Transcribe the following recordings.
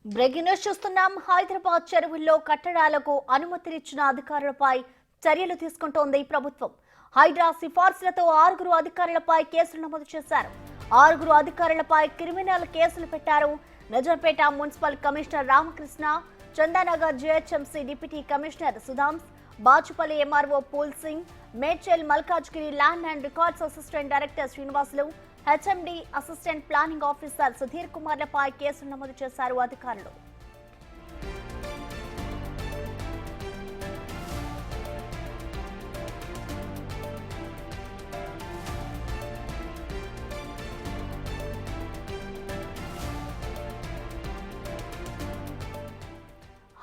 Breaking news చూస్తున్నాం. హైదరాబాద్ చెరువుల్లో కట్టడాలకు అనుమతినిచ్చిన అధికారులపై చర్యలు తీసుకుంటోంది ప్రభుత్వం. హైడ్రా సిఫార్సులతో 6 అధికారులపై కేసులు నమోదు చేశారు. 6 అధికారులపై క్రిమినల్ కేసులు పెట్టారు. Nizampet municipal commissioner Ramakrishna, Chandanagar GHMC deputy commissioner Sudhans, Bachupally MRO Phool Singh, Medchal Malkajgiri land and records assistant director Srinivasulu, HMD assistant planning officer Sudhir కుమార్లపై కేసులు నమోదు చేశారు అధికారులు.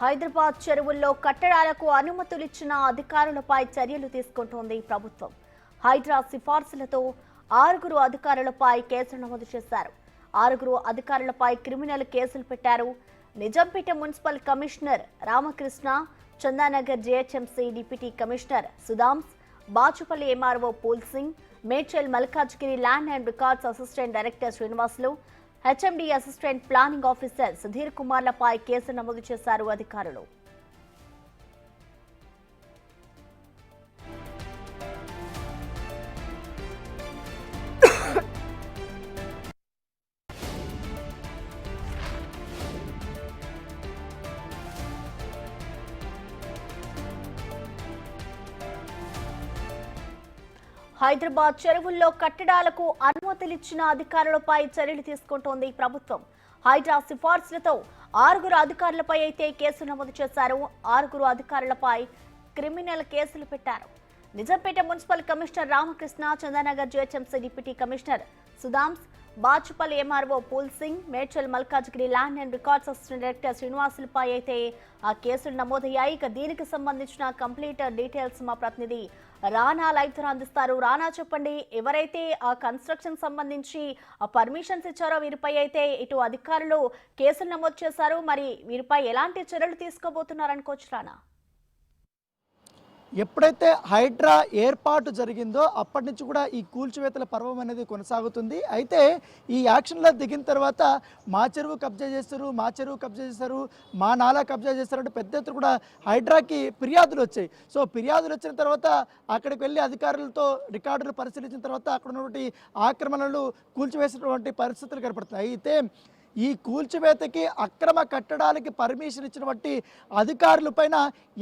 హైదరాబాద్ చెరువుల్లో కట్టడాలకు అనుమతులిచ్చిన అధికారులపై చర్యలు తీసుకుంటోంది ప్రభుత్వం. హైడ్రా సిఫార్సులతో 6 అధికారులపై కేసులు నమోదు చేశారు. 6 అధికారులపై క్రిమినల్ కేసులు పెట్టారు. Nizampet municipal commissioner Ramakrishna, Chandanagar GHMC deputy commissioner Sudhans, Bachupally MRO Phool Singh, Medchal Malkajgiri land and records assistant director Srinivasulu, HMD assistant planning officer Sudhir కుమార్లపై కేసు నమోదు చేశారు అధికారులు. హైదరాబాద్ చెరువుల్లో కట్టడాలకు అనుమతులిచ్చిన అధికారులపై చర్యలు తీసుకుంటోంది ప్రభుత్వం. హైడ్రా సిఫార్సులతో 6 అధికారులపై అయితే కేసు నమోదు చేశారు. 6 అధికారులపై క్రిమినల్ కేసులు పెట్టారు. Nizampet municipal commissioner Ramakrishna, Chandanagar GHMC deputy commissioner Sudhans, Bachupally MRO Phool Singh, Medchal Malkajgiri land and records assistant director శ్రీనివాసులపై అయితే ఆ కేసులు నమోదయ్యాయి. ఇక దీనికి సంబంధించిన కంప్లీట్ డీటెయిల్స్ మా ప్రతినిధి రానా లైవ్ ద్వారా అందిస్తారు. రానా, చెప్పండి, ఎవరైతే ఆ కన్స్ట్రక్షన్ సంబంధించి ఆ పర్మిషన్స్ ఇచ్చారో వీరిపై అయితే ఇటు అధికారులు కేసులు నమోదు చేశారు. మరి వీరిపై ఎలాంటి చర్యలు తీసుకోబోతున్నారనుకోవచ్చు రానా? ఎప్పుడైతే హైడ్రా ఏర్పాటు జరిగిందో అప్పటి నుంచి కూడా ఈ కూల్చివేతల పర్వం అనేది కొనసాగుతుంది. అయితే ఈ యాక్షన్లో దిగిన తర్వాత మా చెరువు కబ్జా చేస్తారు, మా చెరువు కబ్జా చేస్తారు, మా నాలా కబ్జా చేస్తారు అంటే పెద్ద ఎత్తున కూడా హైడ్రాకి ఫిర్యాదులు వచ్చాయి. సో ఫిర్యాదులు వచ్చిన తర్వాత అక్కడికి వెళ్ళి అధికారులతో రికార్డులు పరిశీలించిన తర్వాత అక్కడ ఉన్నటువంటి ఆక్రమణలు కూల్చివేసినటువంటి పరిస్థితులు కనపడుతున్నాయి. అయితే ఈ కూల్చివేతకి అక్రమ కట్టడాలకి పర్మిషన్ ఇచ్చినటువంటి అధికారులపైన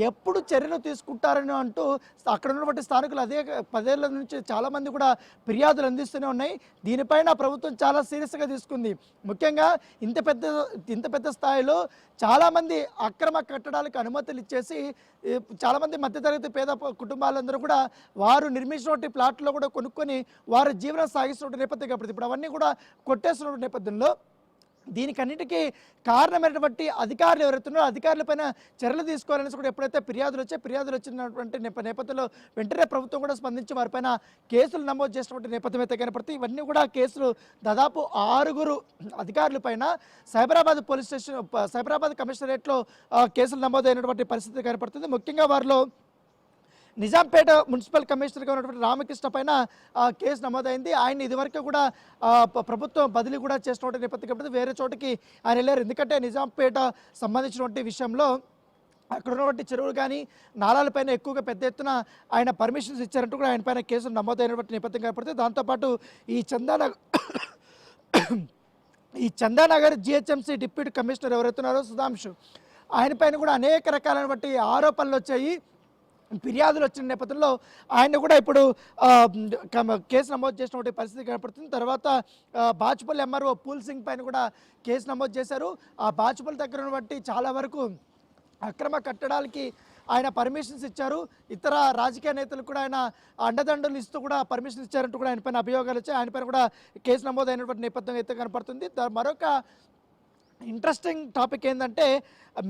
ఎప్పుడు చర్యలు తీసుకుంటారని అంటూ అక్కడ ఉన్నటువంటి స్థానికులు అదే 10 ఏళ్ల నుంచి చాలామంది కూడా ఫిర్యాదులు అందిస్తూనే ఉన్నాయి. దీనిపైన ప్రభుత్వం చాలా సీరియస్గా తీసుకుంది. ముఖ్యంగా ఇంత పెద్ద స్థాయిలో చాలామంది అక్రమ కట్టడాలకు అనుమతులు ఇచ్చేసి చాలామంది మధ్యతరగతి పేద కుటుంబాలందరూ కూడా వారు నిర్మించినటువంటి ప్లాట్లో కూడా కొనుక్కొని వారు జీవనం సాగిస్తున్న నేపథ్యం కాబట్టి ఇప్పుడు అవన్నీ కూడా కొట్టేస్తున్న నేపథ్యంలో దీనికన్నిటికీ కారణమైనటువంటి అధికారులు ఎవరైతున్నారో అధికారులపైన చర్యలు తీసుకోవాలని కూడా ఎప్పుడైతే ఫిర్యాదులు వచ్చినటువంటి నేపథ్యంలో వెంటనే ప్రభుత్వం కూడా స్పందించి వారిపైన కేసులు నమోదు చేసినటువంటి నేపథ్యం అయితే కనపడుతుంది. ఇవన్నీ కూడా కేసులు దాదాపు 6 అధికారులపైన సైబరాబాద్ కమిషనరేట్లో కేసులు నమోదైనటువంటి పరిస్థితి కనపడుతుంది. ముఖ్యంగా వారిలో నిజాంపేట మున్సిపల్ కమిషనర్గా ఉన్నటువంటి రామకృష్ణ పైన కేసు నమోదైంది. ఆయన ఇదివరకు కూడా ప్రభుత్వం బదిలీ కూడా చేసినటువంటి నేపథ్యం కాబట్టి వేరే చోటకి ఆయన వెళ్ళారు. ఎందుకంటే నిజాంపేట సంబంధించినటువంటి విషయంలో అక్కడ ఉన్నటువంటి చెరువులు కానీ నాలాలపైన ఎక్కువగా పెద్ద ఎత్తున ఆయన పర్మిషన్స్ ఇచ్చారంటూ కూడా ఆయన పైన కేసులు నమోదైనటువంటి నేపథ్యం కనపడుతుంది. దాంతోపాటు ఈ చందానగర్ జిహెచ్ఎంసీ డిప్యూటీ కమిషనర్ ఎవరైతున్నారో సుధాంశు, ఆయన పైన కూడా అనేక రకాలైనటువంటి ఆరోపణలు వచ్చాయి, ఫిర్యాదులు వచ్చిన నేపథ్యంలో ఆయన కూడా ఇప్పుడు కేసు నమోదు చేసినటువంటి పరిస్థితి కనపడుతుంది. తర్వాత బాచుపల్లి ఎంఆర్ఓ పూల్ సింగ్ పైన కూడా కేసు నమోదు చేశారు. ఆ బాచుపల్లి దగ్గర ఉన్నటువంటి చాలా వరకు అక్రమ కట్టడాలకి ఆయన పర్మిషన్స్ ఇచ్చారు. ఇతర రాజకీయ నేతలు కూడా ఆయన అండదండలు ఇస్తూ కూడా పర్మిషన్ ఇచ్చారంటూ కూడా ఆయన పైన అభియోగాలు వచ్చాయి. ఆయన పైన కూడా కేసు నమోదైనటువంటి నేపథ్యం అయితే కనపడుతుంది. మరొక ఇంట్రెస్టింగ్ టాపిక్ ఏంటంటే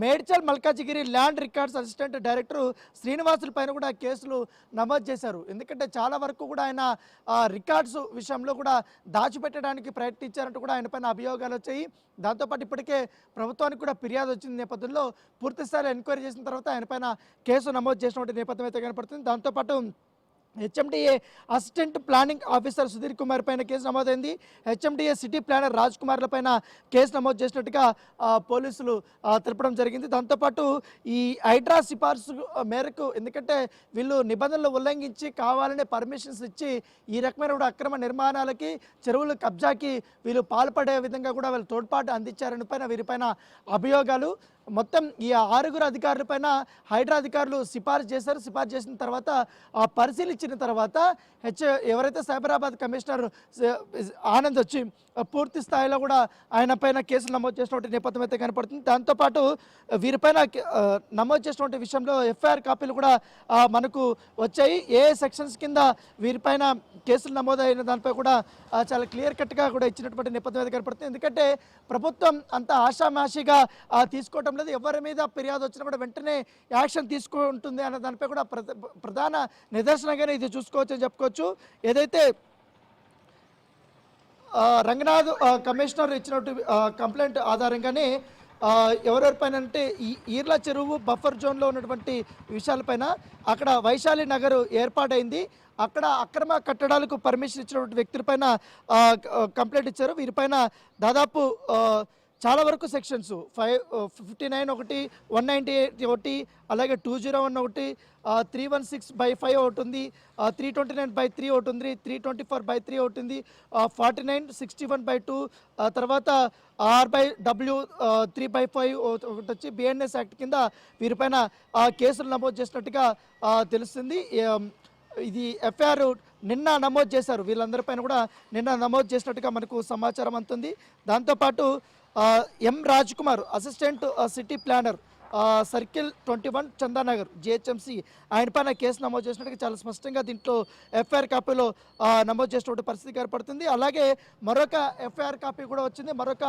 Medchal Malkajgiri land records assistant director శ్రీనివాసుల పైన కూడా కేసులు నమోదు చేశారు. ఎందుకంటే చాలా వరకు కూడా ఆయన రికార్డ్స్ విషయంలో కూడా దాచిపెట్టడానికి ప్రయత్నించారంటూ కూడా ఆయన పైన అభియోగాలు వచ్చాయి. దాంతోపాటు ఇప్పటికే ప్రభుత్వానికి కూడా ఫిర్యాదు వచ్చిన నేపథ్యంలో పూర్తిస్థాయిలో ఎంక్వైరీ చేసిన తర్వాత ఆయన పైన కేసు నమోదు చేసినటువంటి నేపథ్యం అయితే కనపడుతుంది. దాంతోపాటు HMDA assistant planning officer Sudheer Kumar పైన కేసు నమోదైంది. హెచ్ఎండిఏ సిటీ ప్లానర్ రాజ్ కుమార్ల పైన కేసు నమోదు చేసినట్టుగా పోలీసులు తెలపడం జరిగింది. దాంతోపాటు ఈ హైడ్రా సిఫార్సు మేరకు, ఎందుకంటే వీళ్ళు నిబంధనలు ఉల్లంఘించి కావాలనే పర్మిషన్స్ ఇచ్చి ఈ రకమైన కూడా అక్రమ నిర్మాణాలకి, చెరువుల కబ్జాకి వీళ్ళు పాల్పడే విధంగా కూడా వీళ్ళు తోడ్పాటు అందించారని పైన వీరిపైన అభియోగాలు. మొత్తం ఈ 6 అధికారులపైన హైడ్రా అధికారులు సిఫార్సు చేశారు. సిఫార్సు చేసిన తర్వాత పరిశీలించిన తర్వాత ఎవరైతే సైబరాబాద్ కమిషనర్ ఆనంద్ వచ్చి పూర్తి స్థాయిలో కూడా ఆయన పైన కేసులు నమోదు చేసినటువంటి నేపథ్యం అయితే కనపడుతుంది. దాంతోపాటు వీరిపైన నమోదు చేసినటువంటి విషయంలో ఎఫ్ఐఆర్ కాపీలు కూడా మనకు వచ్చాయి. ఏ సెక్షన్స్ కింద వీరిపైన కేసులు నమోదైన దానిపై కూడా చాలా క్లియర్ కట్గా కూడా ఇచ్చినటువంటి నేపథ్యం అయితే కనపడుతుంది. ఎందుకంటే ప్రభుత్వం అంత ఆషామాషిగా తీసుకోవటం లేదు. ఎవరి మీద ఫిర్యాదు వచ్చినా కూడా వెంటనే యాక్షన్ తీసుకుంటుంది అన్న దానిపై కూడా ప్రధాన నిదర్శనంగానే ఇది చూసుకోవచ్చు అని చెప్పుకోవచ్చు. ఏదైతే రంగనాథ్ కమిషనర్ ఇచ్చినట్టు కంప్లైంట్ ఆధారంగానే ఎవరెవరిపైన అంటే ఈ ఈర్ల చెరువు బఫర్ జోన్లో ఉన్నటువంటి విషయాలపైన అక్కడ వైశాలి నగర్ ఏర్పాటైంది. అక్కడ అక్రమ కట్టడాలకు పర్మిషన్ ఇచ్చినటువంటి వ్యక్తులపైన కంప్లైంట్ ఇచ్చారు. వీరిపైన దాదాపు చాలా వరకు సెక్షన్స్ 59 ఒకటి, 198 ఒకటి, అలాగే 201 ఒకటి, 316/5 ఒకటి ఉంది, 329/3 ఒకటి ఉంది, 324/3 ఒకటి ఉంది, 49, 61/2, తర్వాత R/W 3/5 ఒకటి వచ్చి బిఎన్ఎస్ యాక్ట్ కింద వీరిపైన కేసులు నమోదు చేసినట్టుగా తెలుస్తుంది. ఇది ఎఫ్ఐఆర్ నిన్న నమోదు చేశారు. వీళ్ళందరిపైన కూడా నిన్న నమోదు చేసినట్టుగా మనకు సమాచారం అందుతుంది. దాంతోపాటు M Raj Kumar assistant city planner circle 21 Chandanagar GHMC ఆయన పైన కేసు నమోదు చేసినట్టుగా చాలా స్పష్టంగా దీంట్లో ఎఫ్ఐఆర్ కాపీలో నమోదు చేసినటువంటి పరిస్థితి ఏర్పడుతుంది. అలాగే మరొక ఎఫ్ఐఆర్ కాపీ కూడా వచ్చింది. మరొక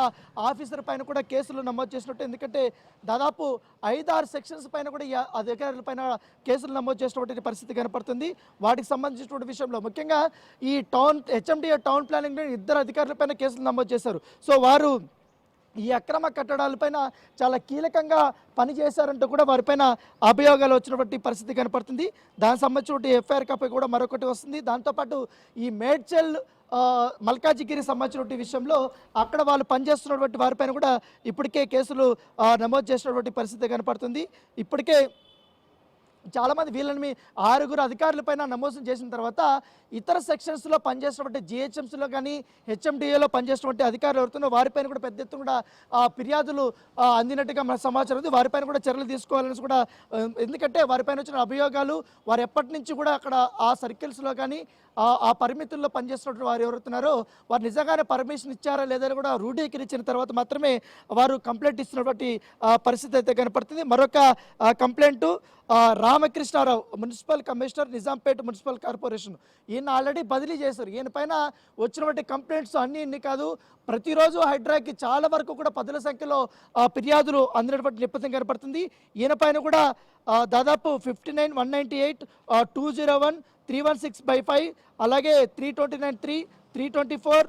ఆఫీసర్ పైన కూడా కేసులు నమోదు చేసినట్టు, ఎందుకంటే దాదాపు 5-6 సెక్షన్స్ పైన కూడా ఈ అధికారుల పైన కేసులు నమోదు చేసినటువంటి పరిస్థితి కనపడుతుంది. వాటికి సంబంధించినటువంటి విషయంలో ముఖ్యంగా ఈ హెచ్ఎండిఏ టౌన్ ప్లానింగ్ 2 అధికారులపైన కేసులు నమోదు చేశారు. సో వారు ఈ అక్రమ కట్టడాలపైన చాలా కీలకంగా పనిచేశారంటూ కూడా వారిపైన అభియోగాలు వచ్చినటువంటి పరిస్థితి కనపడుతుంది. దానికి సంబంధించిన ఎఫ్ఐఆర్ కాపీ కూడా మరొకటి వస్తుంది. దాంతోపాటు ఈ మేడ్చల్ మల్కాజిగిరి సంబంధించినటువంటి విషయంలో అక్కడ వాళ్ళు పనిచేస్తున్నటువంటి వారిపైన కూడా ఇప్పటికే కేసులు నమోదు చేసినటువంటి పరిస్థితి కనపడుతుంది. ఇప్పటికే చాలామంది వీళ్ళని 6 అధికారులపైన నమోదు చేసిన తర్వాత ఇతర సెక్షన్స్లో పనిచేసినటువంటి జిహెచ్ఎంసీలో కానీ హెచ్ఎండిఏలో పనిచేసినటువంటి అధికారులు ఎవరుతున్నారో వారిపైన కూడా పెద్ద ఎత్తున కూడా ఫిర్యాదులు అందినట్టుగా మన సమాచారం ఉంది. వారిపైన కూడా చర్యలు తీసుకోవాలని కూడా, ఎందుకంటే వారిపైన వచ్చిన అభియోగాలు వారు ఎప్పటి నుంచి కూడా అక్కడ ఆ సర్కిల్స్లో కానీ ఆ పరిమితుల్లో పనిచేస్తున్నటువంటి వారు ఎవరుతున్నారో వారు నిజంగానే పర్మిషన్ ఇచ్చారా లేదని కూడా రూఢీకరించిన తర్వాత మాత్రమే వారు కంప్లైంట్ ఇస్తున్నటువంటి పరిస్థితి అయితే కనపడుతుంది. మరొక complaint Ramakrishna Rao municipal commissioner Nizampet municipal corporation, ఈయన ఆల్రెడీ బదిలీ చేశారు. ఈయన పైన వచ్చినటువంటి కంప్లైంట్స్ ఇన్ని కాదు, ప్రతిరోజు హైడ్రాకి చాలా వరకు కూడా 10ల సంఖ్యలో ఫిర్యాదులు అందినటువంటి నేపథ్యం కనపడుతుంది. ఈయన పైన కూడా దాదాపు 59, 198, 201, 316/5, అలాగే 329/3, 324,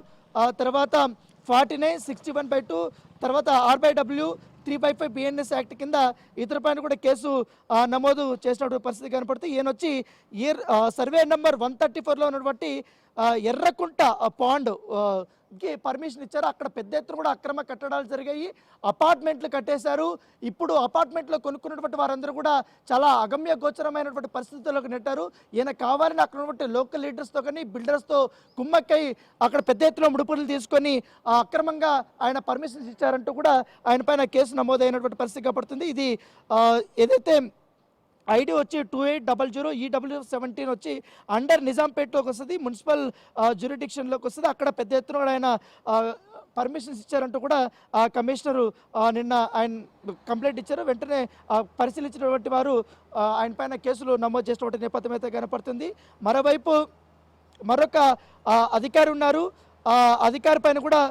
తర్వాత 49, 61/2, తర్వాత R/W 3/5 బిఎన్ఎస్ యాక్ట్ కింద ఇతర పైన కూడా కేసు నమోదు చేసినటువంటి పరిస్థితి కనపడుతుంది. ఈయన వచ్చి సర్వే నెంబర్ 134లో ఉన్నటువంటి ఎర్రకుంట పాండ్ కి పర్మిషన్ ఇచ్చారు. అక్కడ పెద్ద ఎత్తున కూడా అక్రమ కట్టడాలు జరిగాయి, అపార్ట్మెంట్లు కట్టేశారు. ఇప్పుడు అపార్ట్మెంట్లో కొనుక్కున్నటువంటి వారందరూ కూడా చాలా అగమ్య గోచరమైనటువంటి పరిస్థితుల్లోకి నెట్టారు. ఈయన కావాలని అక్కడ ఉన్నటువంటి లోకల్ లీడర్స్తో కానీ బిల్డర్స్తో కుమ్మక్కై అక్కడ పెద్ద ఎత్తున ముడుపులు తీసుకొని అక్రమంగా ఆయన పర్మిషన్స్ ఇచ్చారంటూ కూడా ఆయన పైన కేసు నమోదైనటువంటి పరిస్థితి కనపడుతుంది. ఇది ఏదైతే ఐడి వచ్చి 2800 EW17 వచ్చి అండర్ నిజాంపేటలోకి వస్తుంది, మున్సిపల్ జ్యూరిడిక్షన్లోకి వస్తుంది. అక్కడ పెద్ద ఎత్తున ఆయన పర్మిషన్స్ ఇచ్చారంటూ కూడా కమిషనరు నిన్న ఆయన కంప్లైంట్ ఇచ్చారు. వెంటనే పరిశీలించినటువంటి వారు ఆయన పైన కేసులు నమోదు చేసినటువంటి నేపథ్యం అయితే కనపడుతుంది. మరోవైపు మరొక అధికారి ఉన్నారు. అధికారి పైన కూడా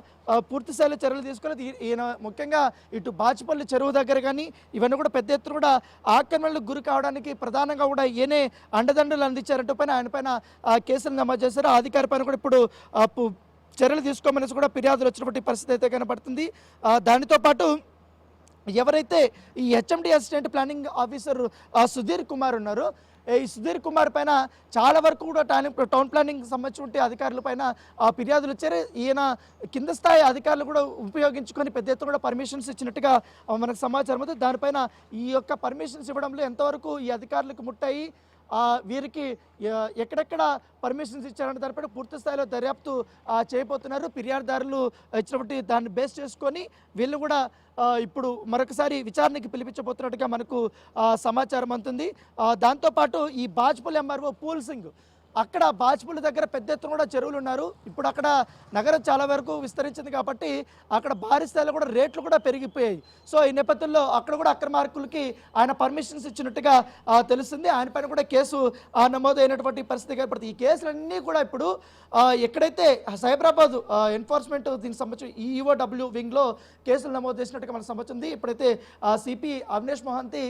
పూర్తి స్థాయిలో చర్యలు తీసుకోలేదు. ఈయన ముఖ్యంగా ఇటు బాచిపల్లి చెరువు దగ్గర కానీ ఇవన్నీ కూడా పెద్ద ఎత్తున కూడా ఆక్రమణలకు గురి కావడానికి ప్రధానంగా కూడా ఈయనే అండదండలు అందించారంటూ పైన ఆయన పైన కేసులు నమోదు చేశారు. ఆ అధికారి పైన కూడా ఇప్పుడు చర్యలు తీసుకోమనేసి కూడా ఫిర్యాదులు వచ్చినటువంటి పరిస్థితి అయితే కనపడుతుంది. దానితో పాటు ఎవరైతే ఈ HMD assistant planning officer Sudheer Kumar ఉన్నారో ఈ సుధీర్ కుమార్ పైన చాలా వరకు కూడా టౌన్ ప్లానింగ్ సంబంధించిన అధికారుల పైన ఫిర్యాదులు వచ్చారు. ఈయన కింద స్థాయి అధికారులు కూడా ఉపయోగించుకొని పెద్ద ఎత్తున కూడా పర్మిషన్స్ ఇచ్చినట్టుగా మనకు సమాచారం ఉంది. దానిపైన ఈ యొక్క పర్మిషన్స్ ఇవ్వడంలో ఎంతవరకు ఈ అధికారులకు ముట్టాయి, వీరికి ఎక్కడెక్కడ పర్మిషన్స్ ఇచ్చారనే దానిపైన పూర్తి స్థాయిలో దర్యాప్తు చేయబోతున్నారు. ఫిర్యాదుదారులు ఇచ్చినటువంటి దాన్ని బేస్ చేసుకొని వీళ్ళు కూడా ఇప్పుడు మరొకసారి విచారణకి పిలిపించబోతున్నట్టుగా మనకు సమాచారం అందుతుంది. దాంతోపాటు ఈ బాజ్పల్లి ఎంఆర్ఓ పూల్ సింగ్ అక్కడ బాజ్పల్లి దగ్గర పెద్ద ఎత్తున కూడా చెరువులు ఉన్నారు. ఇప్పుడు అక్కడ నగరం చాలా వరకు విస్తరించింది కాబట్టి అక్కడ భారీ స్థాయిలో కూడా రేట్లు కూడా పెరిగిపోయాయి. సో ఈ నేపథ్యంలో అక్కడ కూడా అక్రమార్కులకి ఆయన పర్మిషన్స్ ఇచ్చినట్టుగా తెలుస్తుంది. ఆయన పైన కూడా కేసు నమోదైనటువంటి పరిస్థితి ఏర్పడుతుంది. ఈ కేసులన్నీ కూడా ఇప్పుడు ఎక్కడైతే సైబరాబాద్ ఎన్ఫోర్స్మెంట్ దీనికి సంబంధించి ఈఓడబ్ల్యూ వింగ్లో కేసులు నమోదు చేసినట్టుగా మనకు సంబంధించింది. ఇప్పుడైతే సిపి అవినేష్ మోహంతి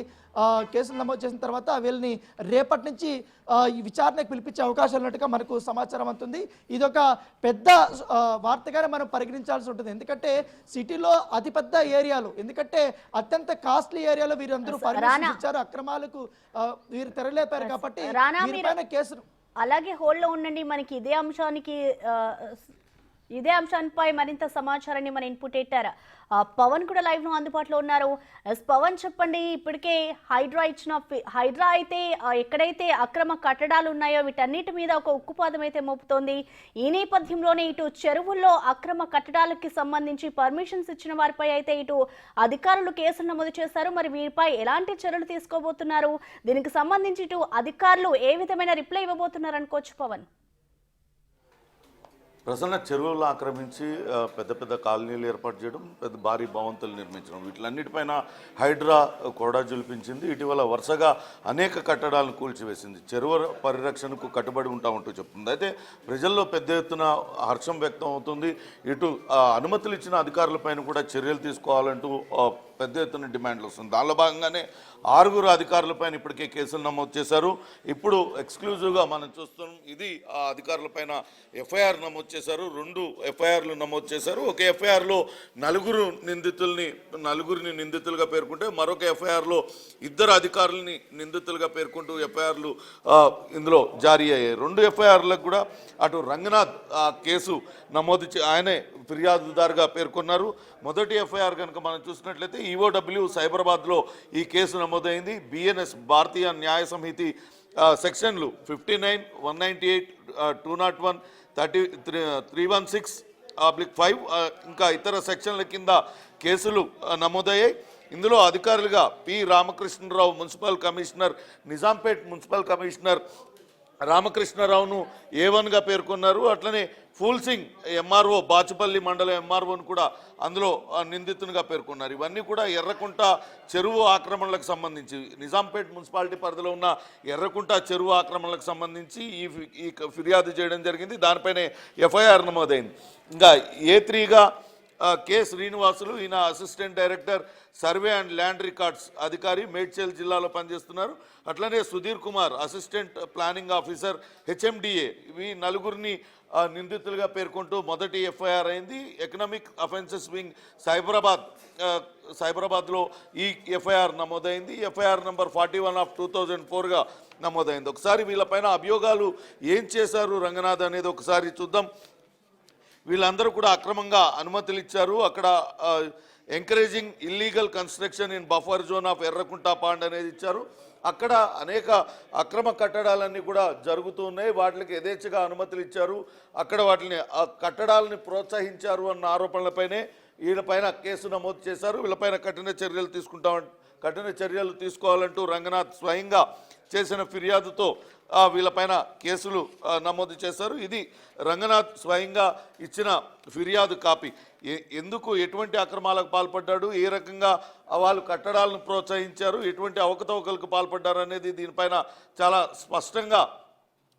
కేసులు నమోదు చేసిన తర్వాత వీళ్ళని రేపటి నుంచి ఈ విచారణకు పిలిపించే అవకాశాలు ఉన్నట్టుగా మనకు సమాచారం అందుతుంది. ఇదొక పెద్ద వార్తగానే మనం పరిగణించాల్సి ఉంటుంది. ఎందుకంటే సిటీలో అతిపెద్ద ఏరియాలు, ఎందుకంటే అత్యంత కాస్ట్లీ ఏరియాలో వీరందరూ పర్మిషన్ ఇచ్చారు, అక్రమాలకు వీరు తెరలేపారు కాబట్టి కేసులు అలాగే హోల్డ్లో ఉండండి. మనకి ఇదే అంశానిపై మరింత సమాచారాన్ని మన ఇన్పుట్ ఎట్టారు పవన్ కూడా లైవ్ లో అందుబాటులో ఉన్నారు. పవన్ చెప్పండి, ఇప్పటికే హైడ్రా అయితే ఎక్కడైతే అక్రమ కట్టడాలు ఉన్నాయో వీటన్నిటి మీద ఒక ఉక్కుపాదం అయితే మోపుతోంది. ఈ నేపథ్యంలోనే ఇటు చెరువుల్లో అక్రమ కట్టడాలకి సంబంధించి పర్మిషన్స్ ఇచ్చిన వారిపై అయితే ఇటు అధికారులు కేసులు నమోదు చేశారు. మరి వీరిపై ఎలాంటి చర్యలు తీసుకోబోతున్నారు, దీనికి సంబంధించి ఇటు అధికారులు ఏ విధమైన రిప్లై ఇవ్వబోతున్నారు అనుకోవచ్చు పవన్? ప్రసన్న చెరువులను ఆక్రమించి పెద్ద పెద్ద కాలనీలు ఏర్పాటు చేయడం, పెద్ద భారీ భవంతులు నిర్మించడం, వీటిలన్నిటిపైన హైడ్రా కూడా జులిపించింది. ఇటీవల వరుసగా అనేక కట్టడాలను కూల్చివేసింది. చెరువు పరిరక్షణకు కట్టుబడి ఉంటూ చెప్తుంది. అయితే ప్రజల్లో పెద్ద ఎత్తున హర్షం వ్యక్తం అవుతుంది. ఇటు అనుమతులు ఇచ్చిన అధికారులపైన కూడా చర్యలు తీసుకోవాలంటూ పెద్ద ఎత్తున డిమాండ్లు వస్తుంది. దానిలో భాగంగానే 6 అధికారులపైన ఇప్పటికే కేసులు నమోదు చేశారు. ఇప్పుడు ఎక్స్క్లూజివ్గా మనం చూస్తున్నాం, ఇది ఆ అధికారులపైన ఎఫ్ఐఆర్ నమోదు చేశారు. 2 ఎఫ్ఐఆర్లు నమోదు చేశారు. ఒక ఎఫ్ఐఆర్లో నలుగురిని నిందితులుగా పేర్కొంటే మరొక ఎఫ్ఐఆర్లో 2 అధికారులని నిందితులుగా పేర్కొంటూ ఎఫ్ఐఆర్లు ఇందులో జారీ అయ్యాయి. 2 ఎఫ్ఐఆర్లకు కూడా అటు రంగనాథ్ కేసు నమోదు ఆయనే ఫిర్యాదుదారుగా పేర్కొన్నారు. మొదటి ఎఫ్ఐఆర్ కనుక మనం చూసినట్లయితే ఈఓడబ్ల్యూ సైబరాబాద్లో ఈ కేసు నమోదైంది. బిఎన్ఎస్ భారతీయ న్యాయ సమితి సెక్షన్లు 59, 198, 201, 316/5 ఇంకా ఇతర సెక్షన్ల కింద కేసులు నమోదయ్యాయి. ఇందులో అధికారులుగా P Ramakrishnarao municipal commissioner, Nizampet municipal commissioner రామకృష్ణరావును A1గా పేర్కొన్నారు. అట్లనే ఫూల్ సింగ్ ఎంఆర్ఓ బాచుపల్లి మండలం ఎంఆర్ఓను కూడా అందులో నిందితునిగా పేర్కొన్నారు. ఇవన్నీ కూడా ఎర్రకుంట చెరువు ఆక్రమణలకు సంబంధించి, నిజాంపేట్ మున్సిపాలిటీ పరిధిలో ఉన్న ఎర్రకుంట చెరువు ఆక్రమణలకు సంబంధించి ఈ ఫిర్యాదు చేయడం జరిగింది. దానిపైనే ఎఫ్ఐఆర్ నమోదైంది. ఇంకా A3గా కె శ్రీనివాసులు, ఈయన assistant director survey and land records అధికారి, మేడ్చల్ జిల్లాలో పనిచేస్తున్నారు. అట్లనే Sudheer Kumar assistant planning officer HMDA. ఇవి 4 నిందితులుగా పేర్కొంటూ మొదటి ఎఫ్ఐఆర్ అయింది. ఎకనామిక్ అఫెన్సెస్ వింగ్ సైబరాబాద్లో ఈ ఎఫ్ఐఆర్ నమోదైంది. ఎఫ్ఐఆర్ నంబర్ 41/2004గా నమోదైంది. ఒకసారి వీళ్ళపైన అభియోగాలు ఏం చేశారు రంగనాథ్ అనేది ఒకసారి చూద్దాం. వీళ్ళందరూ కూడా అక్రమంగా అనుమతులు ఇచ్చారు. అక్కడ encouraging illegal construction in buffer zone of Errakunta pond అనేది ఇచ్చారు. అక్కడ అనేక అక్రమ కట్టడాలన్నీ కూడా జరుగుతూ ఉన్నాయి. వాటికి యథేచ్ఛగా అనుమతులు ఇచ్చారు. అక్కడ వాటిని కట్టడాలని ప్రోత్సహించారు అన్న ఆరోపణలపైనే వీళ్ళపైన కేసు నమోదు చేశారు. వీళ్ళపైన కఠిన చర్యలు తీసుకోవాలంటూ రంగనాథ్ స్వయంగా చేసిన ఫిర్యాదుతో వీళ్ళపైన కేసులు నమోదు చేశారు. ఇది రంగనాథ్ స్వయంగా ఇచ్చిన ఫిర్యాదు కాపీ. ఎందుకు, ఎటువంటి అక్రమాలకు పాల్పడ్డాడు, ఏ రకంగా వాళ్ళు కట్టడాలను ప్రోత్సహించారు, ఎటువంటి అవకతవకలకు పాల్పడ్డారు అనేది దీనిపైన చాలా స్పష్టంగా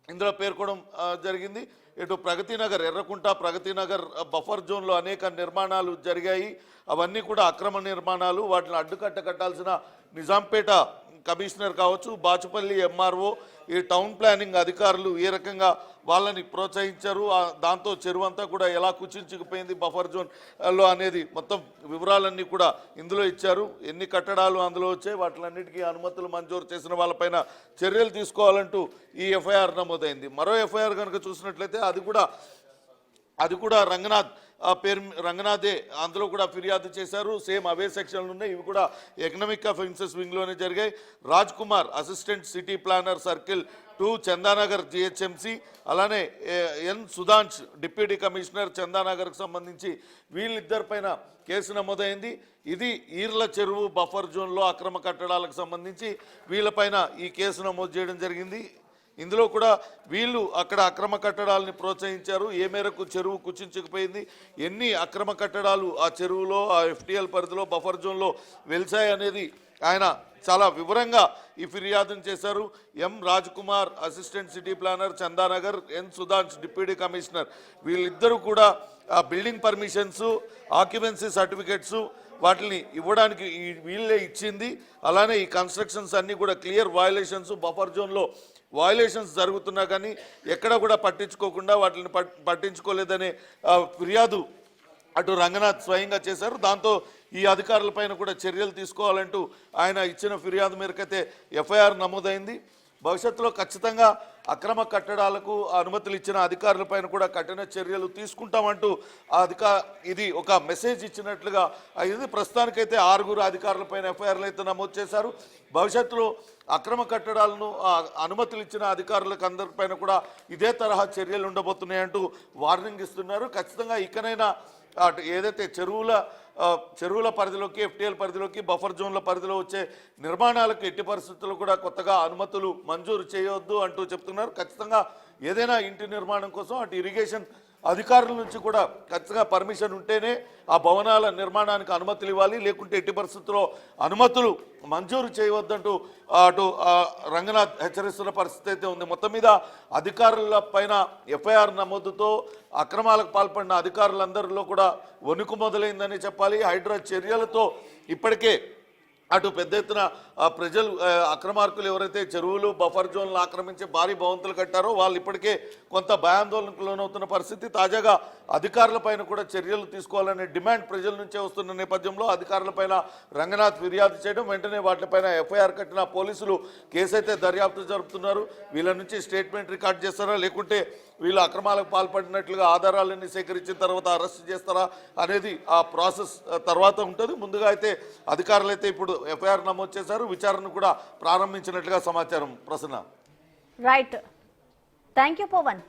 ఇందులో పేర్కొనడం జరిగింది. ఇటు ప్రగతినగర్, ఎర్రకుంట ప్రగతినగర్ బఫర్ జోన్లో అనేక నిర్మాణాలు జరిగాయి. అవన్నీ కూడా అక్రమ నిర్మాణాలు. వాటిని కట్టాల్సిన నిజాంపేట కమిషనర్ కావచ్చు, బాచుపల్లి ఎంఆర్ఓ, ఈ టౌన్ ప్లానింగ్ అధికారులు ఏ రకంగా వాళ్ళని ప్రోత్సహించారు, దాంతో చెరువు అంతా కూడా ఎలా కుచించుకుపోయింది బఫర్ జోన్లో అనేది మొత్తం వివరాలన్నీ కూడా ఇందులో ఇచ్చారు. ఎన్ని కట్టడాలు అందులో వచ్చాయి, వాటిలన్నిటికీ అనుమతులు మంజూరు చేసిన వాళ్ళపైన చర్యలు తీసుకోవాలంటూ ఈ ఎఫ్ఐఆర్ నమోదైంది. మరో ఎఫ్ఐఆర్ కనుక చూసినట్లయితే అది కూడా రంగనాథే అందులో కూడా ఫిర్యాదు చేశారు. సేమ్ అవే సెక్షన్లు ఉన్నాయి. ఇవి కూడా ఎకనామిక్ అఫెన్సెస్ వింగ్లోనే జరిగాయి. Raj Kumar assistant city planner circle 2 Chandanagar GHMC, అలానే ఎన్ సుధాంష్ డిప్యూటీ కమిషనర్ చందానగర్కు సంబంధించి వీళ్ళిద్దరిపైన కేసు నమోదైంది. ఇది ఈర్ల చెరువు బఫర్ జోన్లో అక్రమ కట్టడాలకు సంబంధించి వీళ్ళపైన ఈ కేసు నమోదు చేయడం జరిగింది. ఇందులో కూడా వీళ్ళు అక్కడ అక్రమ కట్టడాలని ప్రోత్సహించారు. ఏ మేరకు చెరువు కుచించుకుపోయింది, ఎన్ని అక్రమ కట్టడాలు ఆ చెరువులో, ఆ ఎఫ్టీఎల్ పరిధిలో, బఫర్ జోన్లో వెలిసాయి అనేది ఆయన చాలా వివరంగా ఈ ఫిర్యాదును చేశారు. M Raj Kumar assistant city planner Chandanagar, N Sudhansh deputy commissioner వీళ్ళిద్దరూ కూడా బిల్డింగ్ పర్మిషన్స్, ఆక్యుపెన్సీ సర్టిఫికెట్స్ వాటిని ఇవ్వడానికి వీళ్ళే ఇచ్చింది. అలానే ఈ కన్స్ట్రక్షన్స్ అన్నీ కూడా క్లియర్ వయలేషన్స్, బఫర్ జోన్లో వయలేషన్స్ జరుగుతున్నా కానీ ఎక్కడ కూడా పట్టించుకోకుండా వాటిని పట్టించుకోలేదనే ఫిర్యాదు అటు రంగనాథ్ స్వయంగా చేశారు. దాంతో ఈ అధికారులపైన కూడా చర్యలు తీసుకోవాలంటూ ఆయన ఇచ్చిన ఫిర్యాదు మేరకైతే ఎఫ్ఐఆర్ నమోదైంది. భవిష్యత్తులో ఖచ్చితంగా అక్రమ కట్టడాలకు అనుమతులు ఇచ్చిన అధికారులపైన కూడా కఠిన చర్యలు తీసుకుంటామంటూ ఇది ఒక మెసేజ్ ఇచ్చినట్లుగా అయింది. ప్రస్తుతానికైతే 6 అధికారులపైన ఎఫ్ఐఆర్లు అయితే నమోదు చేశారు. భవిష్యత్తులో అక్రమ కట్టడాలను అనుమతులు ఇచ్చిన అధికారులకు అందరిపైన కూడా ఇదే తరహా చర్యలు ఉండబోతున్నాయంటూ వార్నింగ్ ఇస్తున్నారు. ఖచ్చితంగా ఇకనైనా ఏదైతే చెరువుల పరిధిలోకి, ఎఫ్టీఎల్ పరిధిలోకి, బఫర్ జోన్ల పరిధిలో వచ్చే నిర్మాణాలకు ఎట్టి పరిస్థితుల్లో కూడా కొత్తగా అనుమతులు మంజూరు చేయవద్దు అంటూ చెప్తున్నారు. ఖచ్చితంగా ఏదైనా ఇంటి నిర్మాణం కోసం అటు ఇరిగేషన్ అధికారుల నుంచి కూడా ఖచ్చితంగా పర్మిషన్ ఉంటేనే ఆ భవనాల నిర్మాణానికి అనుమతులు ఇవ్వాలి, లేకుంటే ఎట్టి పరిస్థితుల్లో అనుమతులు మంజూరు చేయవద్దంటూ అటు రంగనాథ్ హెచ్చరిస్తున్న పరిస్థితి అయితే ఉంది. మొత్తం మీద అధికారుల పైన ఎఫ్ఐఆర్ నమోదుతో అక్రమాలకు పాల్పడిన అధికారులందరిలో కూడా వణుకు మొదలైందని చెప్పాలి. హైడ్రా చర్యలతో ఇప్పటికే అటు పెద్ద ఎత్తున ప్రజలు, అక్రమార్కులు ఎవరైతే చెరువులు, బఫర్ జోన్లు ఆక్రమించి భారీ భవంతులు కట్టారో వాళ్ళు ఇప్పటికే కొంత భయాందోళనకు లోనవుతున్న పరిస్థితి. తాజాగా అధికారులపైన కూడా చర్యలు తీసుకోవాలనే డిమాండ్ ప్రజల నుంచే వస్తున్న నేపథ్యంలో అధికారులపైన రంగనాథ్ ఫిర్యాదు చేయడం, వెంటనే వాటిపైన ఎఫ్ఐఆర్ కట్టిన పోలీసులు కేసు అయితే దర్యాప్తు జరుపుతున్నారు. వీళ్ళ నుంచి స్టేట్మెంట్ రికార్డ్ చేస్తారా, లేకుంటే వీళ్ళు అక్రమాలకు పాల్పడినట్లుగా ఆధారాలన్నీ సేకరించిన తర్వాత అరెస్ట్ చేస్తారా అనేది ఆ ప్రాసెస్ తర్వాత ఉంటుంది. ముందుగా అయితే అధికారులు అయితే ఇప్పుడు ఎఫ్ఐఆర్ నమోదు చేశారు. విచారణ కూడా ప్రారంభించినట్లుగా సమాచారం. Prasanna. Right, thank you Pawan.